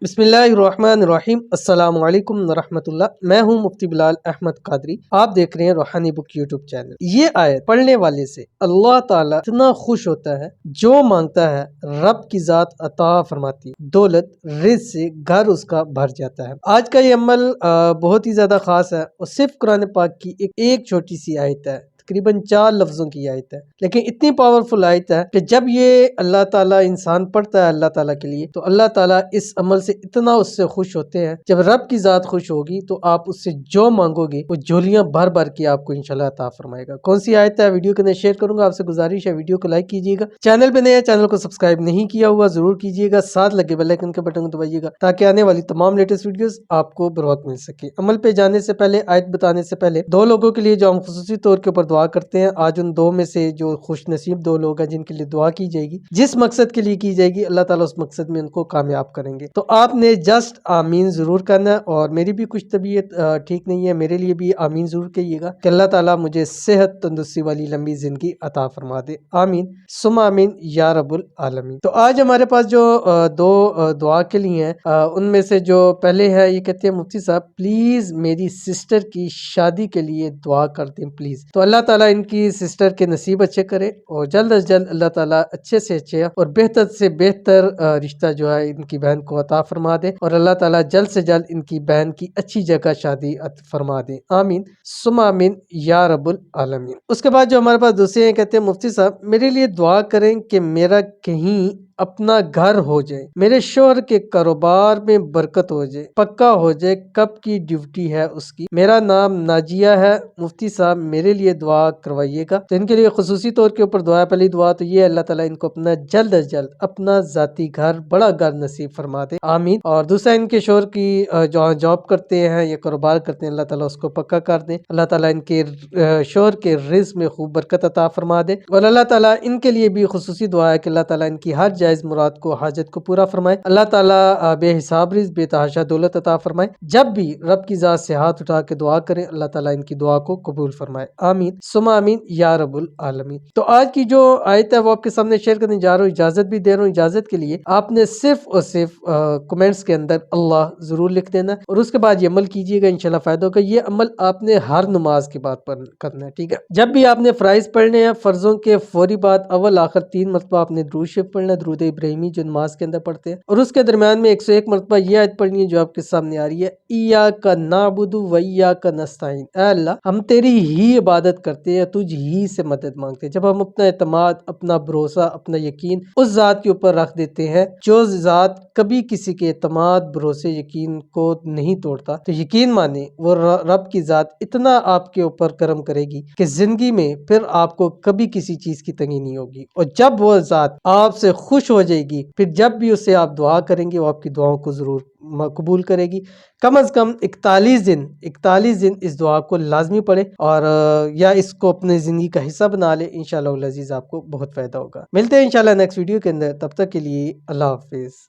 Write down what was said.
بسم اللہ الرحمن الرحیم۔ السلام علیکم ورحمۃ اللہ۔ میں ہوں مفتی بلال احمد قادری، آپ دیکھ رہے ہیں روحانی بک یوٹیوب چینل۔ یہ آیت پڑھنے والے سے اللہ تعالیٰ اتنا خوش ہوتا ہے، جو مانگتا ہے رب کی ذات عطا فرماتی، دولت رزق سے گھر اس کا بھر جاتا ہے۔ آج کا یہ عمل بہت ہی زیادہ خاص ہے اور صرف قرآن پاک کی ایک چھوٹی سی آیت ہے، تقریباً 4 لفظوں کی آیت ہے، لیکن اتنی پاورفل آیت ہے کہ جب یہ اللہ تعالیٰ انسان پڑھتا ہے اللہ تعالیٰ کے لیے، تو اللہ تعالیٰ اس عمل سے اتنا اس سے خوش ہوتے ہیں۔ جب رب کی ذات خوش ہوگی تو آپ اس سے جو مانگو گے وہ جھولیاں بھر بھر کے آپ کو انشاءاللہ عطا فرمائے گا۔ کون سی آیت ہے ویڈیو کے اندر شیئر کروں گا، آپ سے گزارش ہے ویڈیو کو لائک کیجیے گا، چینل پہ نئے ہیں چینل کو سبسکرائب نہیں کیا ہوا ضرور کیجیے گا، ساتھ لگے بیل آئیکن کے بٹن کو دبائیے گا تاکہ آنے والی تمام لیٹسٹ ویڈیوز آپ کو بر وقت مل سکے۔ عمل پہ جانے سے پہلے، آیت بتانے سے پہلے، 2 لوگوں کے لیے جو ہم خصوصی طور کے اوپر دعا کرتے ہیں، آج ان 2 میں سے جو خوش نصیب 2 لوگ ہیں جن کے لیے دعا کی جائے گی، جس مقصد کے لیے کی جائے گی، اللہ تعالیٰ اس مقصد میں ان کو کامیاب کریں گے۔ تو آپ نے جسٹ آمین ضرور کرنا ہے، اور میری بھی کچھ طبیعت ٹھیک نہیں ہے، میرے لیے بھی آمین ضرور کہیے گا کہ اللہ تعالیٰ مجھے صحت تندرستی والی لمبی زندگی عطا فرما دے، آمین ثم آمین یا رب العالمین۔ تو آج ہمارے پاس جو 2 دعا کے لیے ہیں، ان میں سے جو پہلے ہے، یہ کہتے ہیں مفتی صاحب پلیز میری سسٹر کی شادی کے لیے دعا کر دیں پلیز۔ تو اللہ تعالیٰ ان کی سسٹر کے نصیب اچھے کرے، اور جلد از جلد اللہ تعالیٰ اچھے سے اچھے اور بہتر سے بہتر رشتہ جو ہے ان کی بہن کو عطا فرما دے، اور اللہ تعالیٰ جلد سے جلد ان کی بہن کی اچھی جگہ شادی فرما دے، آمین ثم آمین یا رب العالمین۔ اس کے بعد جو ہمارے پاس دوسرے ہیں، کہتے ہیں مفتی صاحب میرے لیے دعا کریں کہ میرا کہیں اپنا گھر ہو جائے، میرے شوہر کے کاروبار میں برکت ہو جائے، پکا ہو جائے، کب کی ڈیوٹی ہے اس کی، میرا نام ناجیہ ہے، مفتی صاحب میرے لیے دعا کروائیے گا۔ تو ان کے لیے خصوصی طور کے اوپر دعا ہے۔ پہلی دعا تو یہ اللہ تعالیٰ ان کو اپنا جلد از جلد اپنا ذاتی گھر، بڑا گھر نصیب فرما دے، آمین۔ اور دوسرا ان کے شوہر کی جو جاب کرتے ہیں یا کاروبار کرتے ہیں، اللہ تعالیٰ اس کو پکا کر دے، اللہ تعالیٰ ان کے شوہر کے رزق میں خوب برکت عطا فرما دے، اور اللہ تعالیٰ ان کے لیے بھی خصوصی دعا ہے کہ اللہ تعالیٰ ان کی ہر جائز مراد کو، حاجت کو پورا فرمائے، اللہ تعالیٰ بے حساب رزق، بے تحاشا دولت عطا فرمائے۔ جب بھی رب کی ذات سے ہاتھ اٹھا کے دعا کریں، اللہ تعالیٰ ان کی دعا کو قبول فرمائے، آمین ثم آمین یا رب العالمین۔ تو آج کی جو آیت ہے وہ آپ کے سامنے شیئر کرنے جا رہا ہوں، اجازت بھی دے رہا ہوں۔ اجازت کے لیے آپ نے صرف اور صرف کمنٹس کے اندر اللہ ضرور لکھ دینا، اور اس کے بعد یہ عمل کیجیے گا، انشاءاللہ فائدہ ہوگا۔ یہ عمل آپ نے ہر نماز کے بعد کرنا ہے، ٹھیک ہے؟ جب بھی آپ نے فرائض پڑھنے ہیں، فرضوں کے فوری بعد اول آخر 3 مرتبہ آپ نے درود شریف پڑھنا ہے، درود ابراہیمی جو نماز کے اندر پڑھتے ہیں، اور اس کے درمیان میں 101 مرتبہ یہ آیت پڑھنی ہے جو آپ کے سامنے آ رہی ہے، ایاک نعبد و ایاک نستعین، اے اللہ ہم تیری ہی عبادت کرتے ہیں، تجھ ہی سے مدد مانگتے ہیں۔ جب ہم اپنا اعتماد، اپنا بھروسہ، اپنا یقین اس ذات کے اوپر رکھ دیتے ہیں جو ذات کبھی کسی کے اعتماد، بھروسے، یقین کو نہیں توڑتا، تو یقین مانے وہ رب کی ذات اتنا آپ کے اوپر کرم کرے گی کہ زندگی میں پھر آپ کو کبھی کسی چیز کی تنگی نہیں ہوگی، اور جب وہ ذات آپ سے خوش ہو جائے گی، پھر جب بھی اسے آپ دعا کریں گے وہ آپ کی دعاؤں کو ضرور قبول کرے گی۔ کم از کم 41 دن اس دعا کو لازمی پڑھے، اور یا اس کو اپنے زندگی کا حصہ بنا لے، انشاءاللہ العزیز آپ کو بہت فائدہ ہوگا۔ ملتے ہیں انشاءاللہ نیکسٹ ویڈیو کے اندر، تب تک کے لیے اللہ حافظ۔